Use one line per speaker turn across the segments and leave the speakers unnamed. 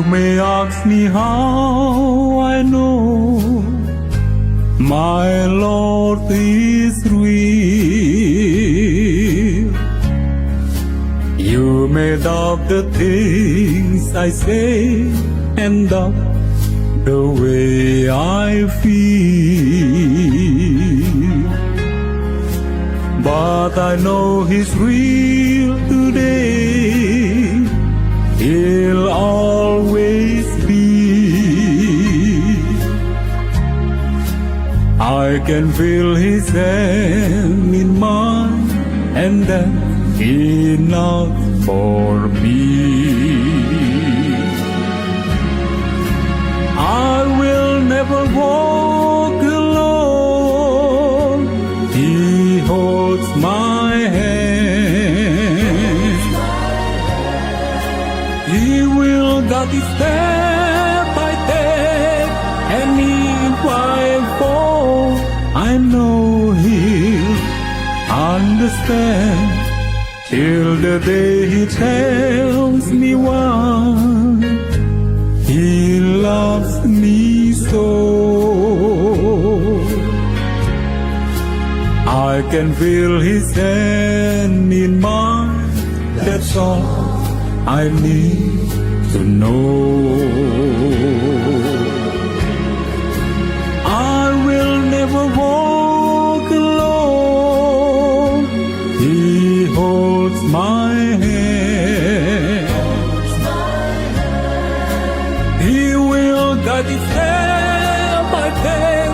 may ask me how I know my Lord is real. You may doubt the things I say and doubt the way I feel, but I know He's real today. He'll always be. I can feel His hand in mine, and that's enough for me. I will never walk alone. He holds my hand. He will guide me step by step, and if I fall, I know He'll understand. Till the day He tells me why He loves me so. I can feel His hand in mine. That's all I need to know. I will never walk alone. He holds my hand. He will guide me step by step,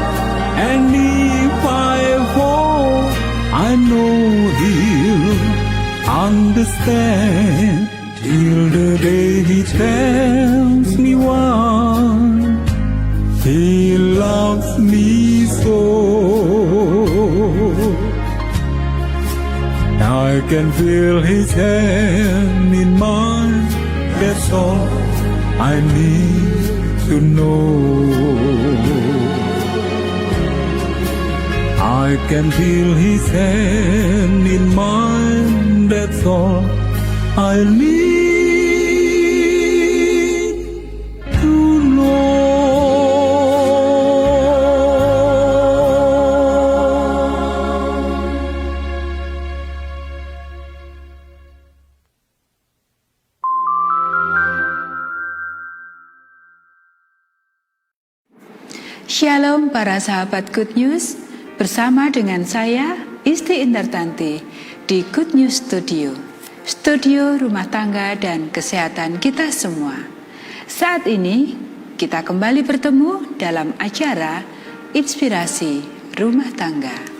and if I fall, I know He'll understand. Till the day He tells me why He loves me so. I can feel His hand in mine. That's all I need to know. I can feel His hand in mine. That's all I need to know.
Shalom para sahabat Good News, bersama dengan saya Isti Indartanti di Good News Studio, studio rumah tangga dan kesehatan kita semua. Saat ini kita kembali bertemu dalam acara Inspirasi Rumah Tangga.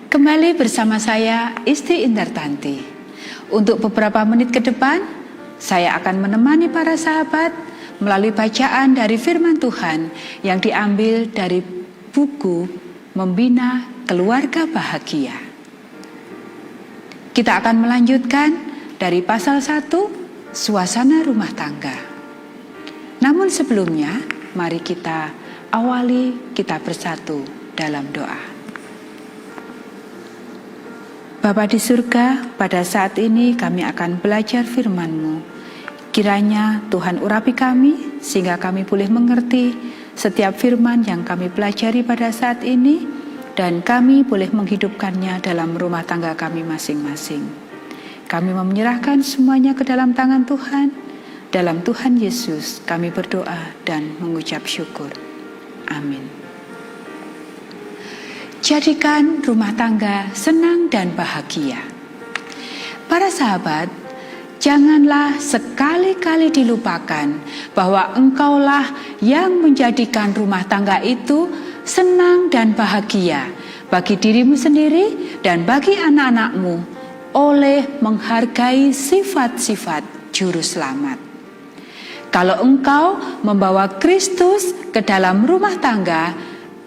Kembali bersama saya Isti Indartanti. Untuk beberapa menit ke depan, saya akan menemani para sahabat melalui bacaan dari firman Tuhan yang diambil dari buku Membina Keluarga Bahagia. Kita akan melanjutkan dari pasal 1, suasana rumah tangga. Namun sebelumnya, mari kita awali kita bersatu dalam doa. Bapa di surga, pada saat ini kami akan belajar firman-Mu. Kiranya Tuhan urapi kami, sehingga kami boleh mengerti setiap firman yang kami pelajari pada saat ini, dan kami boleh menghidupkannya dalam rumah tangga kami masing-masing. Kami menyerahkan semuanya ke dalam tangan Tuhan. Dalam Tuhan Yesus kami berdoa dan mengucap syukur. Amin. Jadikan rumah tangga senang dan bahagia. Para sahabat, janganlah sekali-kali dilupakan bahwa engkaulah yang menjadikan rumah tangga itu senang dan bahagia bagi dirimu sendiri dan bagi anak-anakmu oleh menghargai sifat-sifat Juru Selamat. Kalau engkau membawa Kristus ke dalam rumah tangga,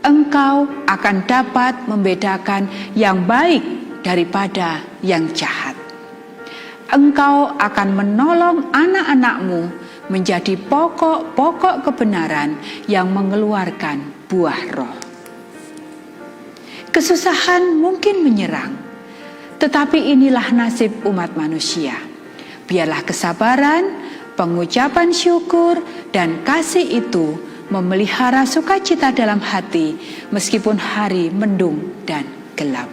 engkau akan dapat membedakan yang baik daripada yang jahat. Engkau akan menolong anak-anakmu menjadi pokok-pokok kebenaran yang mengeluarkan buah roh. Kesusahan mungkin menyerang, tetapi inilah nasib umat manusia. Biarlah kesabaran, pengucapan syukur, dan kasih itu memelihara sukacita dalam hati meskipun hari mendung dan gelap.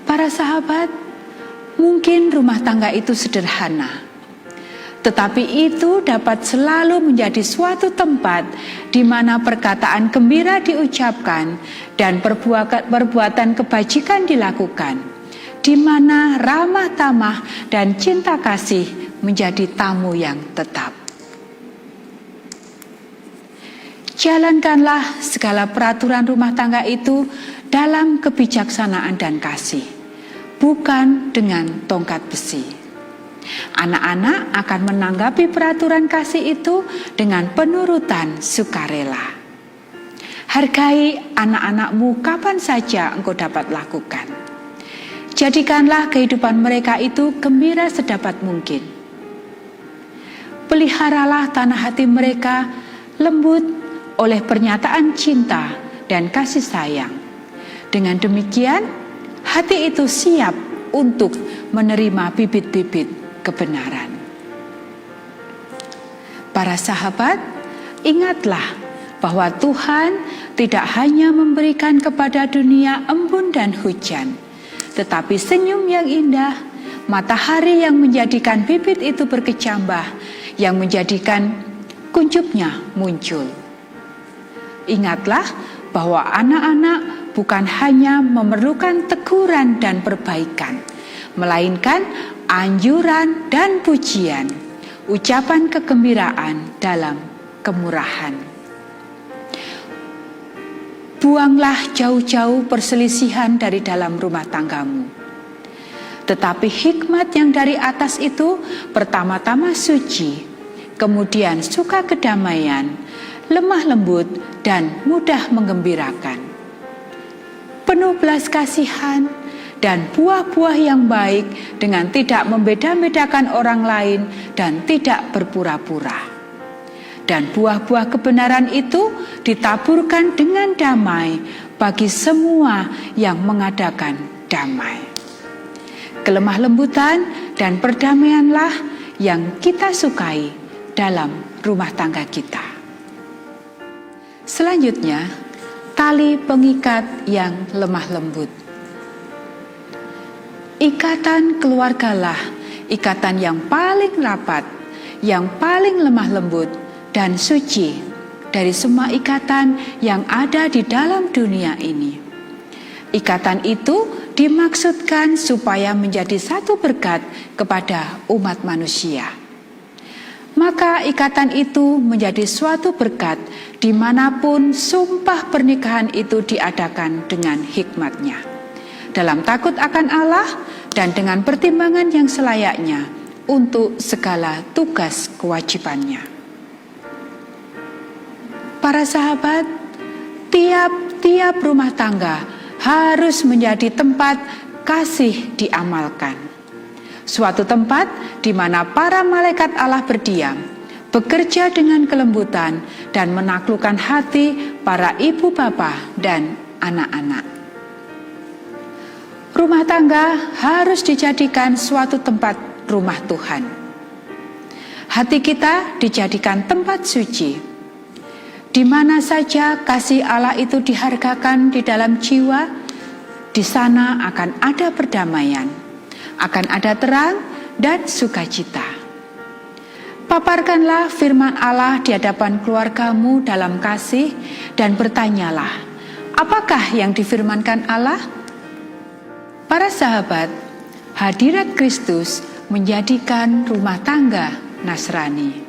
Para sahabat, mungkin rumah tangga itu sederhana, tetapi itu dapat selalu menjadi suatu tempat di mana perkataan gembira diucapkan dan perbuatan kebajikan dilakukan, di mana ramah tamah dan cinta kasih menjadi tamu yang tetap. Jalankanlah segala peraturan rumah tangga itu dalam kebijaksanaan dan kasih, bukan dengan tongkat besi. Anak-anak akan menanggapi peraturan kasih itu dengan penurutan sukarela. Hargai anak-anakmu kapan saja engkau dapat lakukan. Jadikanlah kehidupan mereka itu gembira sedapat mungkin. Peliharalah tanah hati mereka lembut oleh pernyataan cinta dan kasih sayang. Dengan demikian, hati itu siap untuk menerima bibit-bibit kebenaran. Para sahabat, ingatlah bahwa Tuhan tidak hanya memberikan kepada dunia embun dan hujan, tetapi senyum yang indah, matahari yang menjadikan bibit itu berkecambah, yang menjadikan kuncupnya muncul. Ingatlah bahwa anak-anak bukan hanya memerlukan teguran dan perbaikan, melainkan anjuran dan pujian, ucapan kegembiraan dalam kemurahan. Buanglah jauh-jauh perselisihan dari dalam rumah tanggamu. Tetapi hikmat yang dari atas itu pertama-tama suci, kemudian suka kedamaian, lemah lembut, dan mudah menggembirakan. Penuh belas kasihan dan buah-buah yang baik dengan tidak membeda-bedakan orang lain dan tidak berpura-pura. Dan buah-buah kebenaran itu ditaburkan dengan damai bagi semua yang mengadakan damai. Kelemah lembutan dan perdamaianlah yang kita sukai dalam rumah tangga kita. Selanjutnya, tali pengikat yang lemah lembut. Ikatan keluargalah ikatan yang paling rapat, yang paling lemah lembut dan suci dari semua ikatan yang ada di dalam dunia ini. Ikatan itu dimaksudkan supaya menjadi satu berkat kepada umat manusia. Maka ikatan itu menjadi suatu berkat dimanapun sumpah pernikahan itu diadakan dengan hikmatnya, dalam takut akan Allah dan dengan pertimbangan yang selayaknya untuk segala tugas kewajibannya. Para sahabat, tiap-tiap rumah tangga harus menjadi tempat kasih diamalkan. Suatu tempat di mana para malaikat Allah berdiam, bekerja dengan kelembutan dan menaklukkan hati para ibu bapa dan anak-anak. Rumah tangga harus dijadikan suatu tempat rumah Tuhan. Hati kita dijadikan tempat suci. Di mana saja kasih Allah itu dihargakan di dalam jiwa, di sana akan ada perdamaian, akan ada terang dan sukacita. Paparkanlah firman Allah di hadapan keluargamu dalam kasih dan bertanyalah, apakah yang difirmankan Allah? Para sahabat, hadirat Kristus menjadikan rumah tangga Nasrani.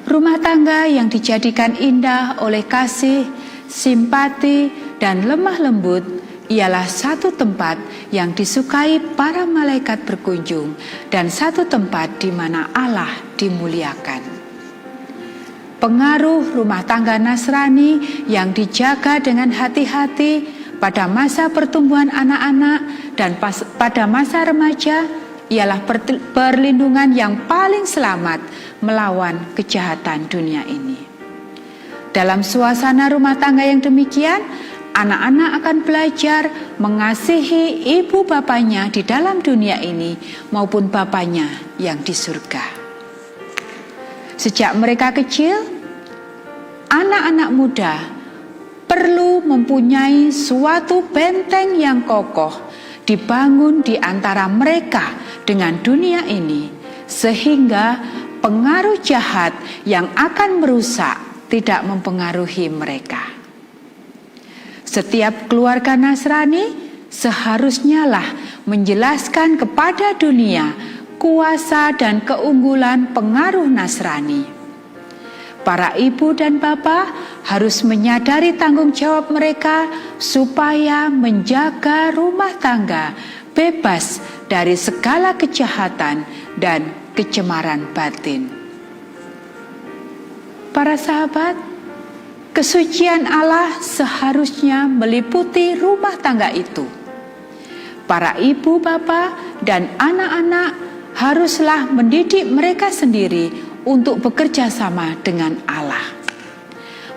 Rumah tangga yang dijadikan indah oleh kasih, simpati, dan lemah lembut ialah satu tempat yang disukai para malaikat berkunjung dan satu tempat di mana Allah dimuliakan. Pengaruh rumah tangga Nasrani yang dijaga dengan hati-hati pada masa pertumbuhan anak-anak dan pada masa remaja ialah perlindungan yang paling selamat melawan kejahatan dunia ini. Dalam suasana rumah tangga yang demikian, anak-anak akan belajar mengasihi ibu bapanya di dalam dunia ini maupun bapanya yang di surga. Sejak mereka kecil, anak-anak muda perlu mempunyai suatu benteng yang kokoh dibangun di antara mereka dengan dunia ini, sehingga pengaruh jahat yang akan merusak tidak mempengaruhi mereka. Setiap keluarga Nasrani seharusnya lah menjelaskan kepada dunia kuasa dan keunggulan pengaruh Nasrani. Para ibu dan bapak harus menyadari tanggung jawab mereka supaya menjaga rumah tangga bebas dari segala kejahatan dan kecemaran batin. Para sahabat, kesucian Allah seharusnya meliputi rumah tangga itu. Para ibu, bapak, dan anak-anak haruslah mendidik mereka sendiri untuk bekerja sama dengan Allah.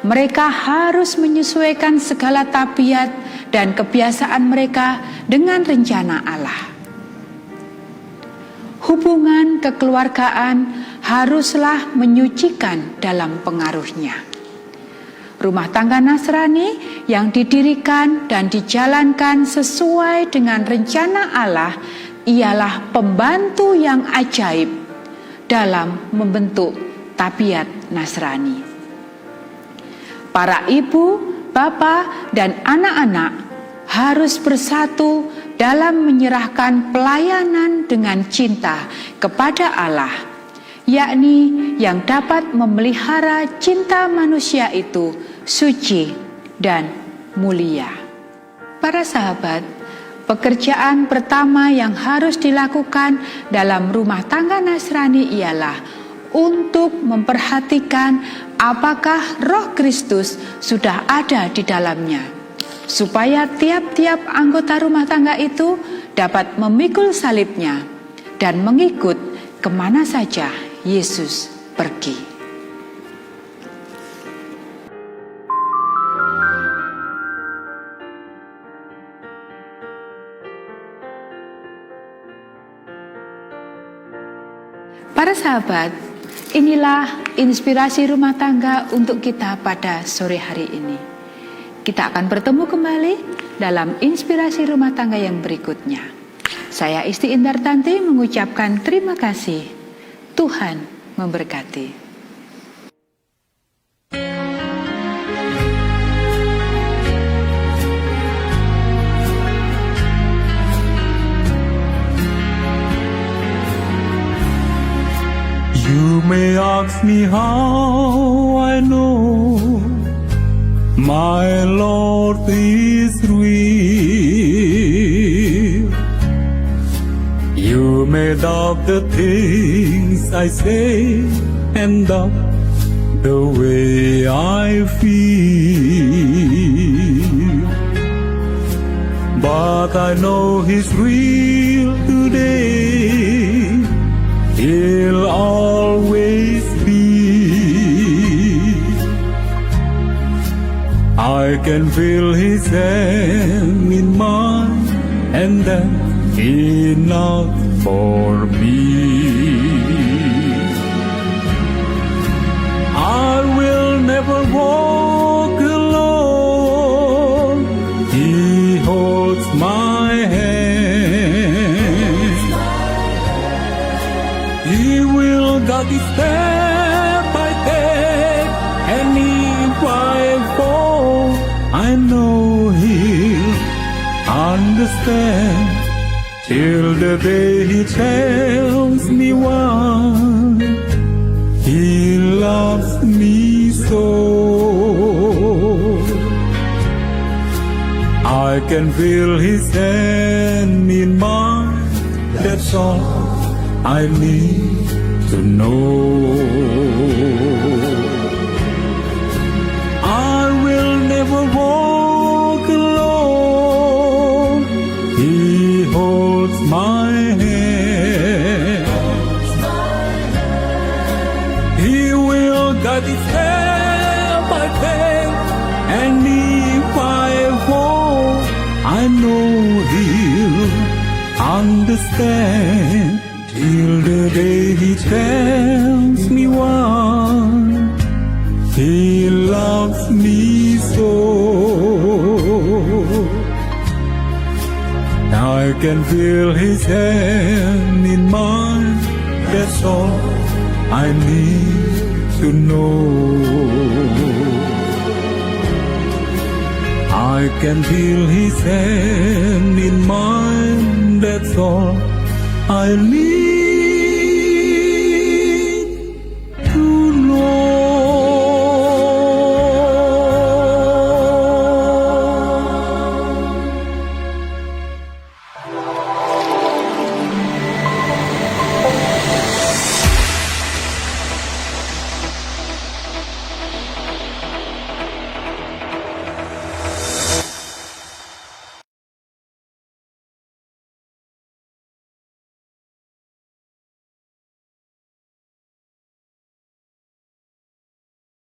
Mereka harus menyesuaikan segala tabiat dan kebiasaan mereka dengan rencana Allah. Hubungan kekeluargaan haruslah menyucikan dalam pengaruhnya. Rumah tangga Nasrani yang didirikan dan dijalankan sesuai dengan rencana Allah ialah pembantu yang ajaib dalam membentuk tabiat Nasrani. Para ibu, bapak, dan anak-anak harus bersatu dalam menyerahkan pelayanan dengan cinta kepada Allah, yakni yang dapat memelihara cinta manusia itu suci dan mulia. Para sahabat, pekerjaan pertama yang harus dilakukan dalam rumah tangga Nasrani ialah untuk memperhatikan apakah Roh Kristus sudah ada di dalamnya, supaya tiap-tiap anggota rumah tangga itu dapat memikul salibnya dan mengikut kemana saja Yesus pergi. Para sahabat, inilah inspirasi rumah tangga untuk kita pada sore hari ini. Kita akan bertemu kembali dalam inspirasi rumah tangga yang berikutnya. Saya Isti Indartanti mengucapkan terima kasih. Tuhan memberkati.
You may ask me how I know my Lord is real. You may doubt the things I say and doubt the way I feel. But I know He's real today. He'll always be. I can feel His hand in mine, and that's enough for me. I will never walk alone. He holds my hand. He will guide me step by step, and if I fall, I know He'll understand. Till the day He tells me why He loves me so. I can feel His hand in mine. That's all I need to know. I will never walk alone. He holds my hand. He will guide me step by step, and if I fall, I know He'll understand. Till the day He tells me why He loves me so. I can feel His hand in mine. That's all I need to know. I can feel His hand in mine. That's all I need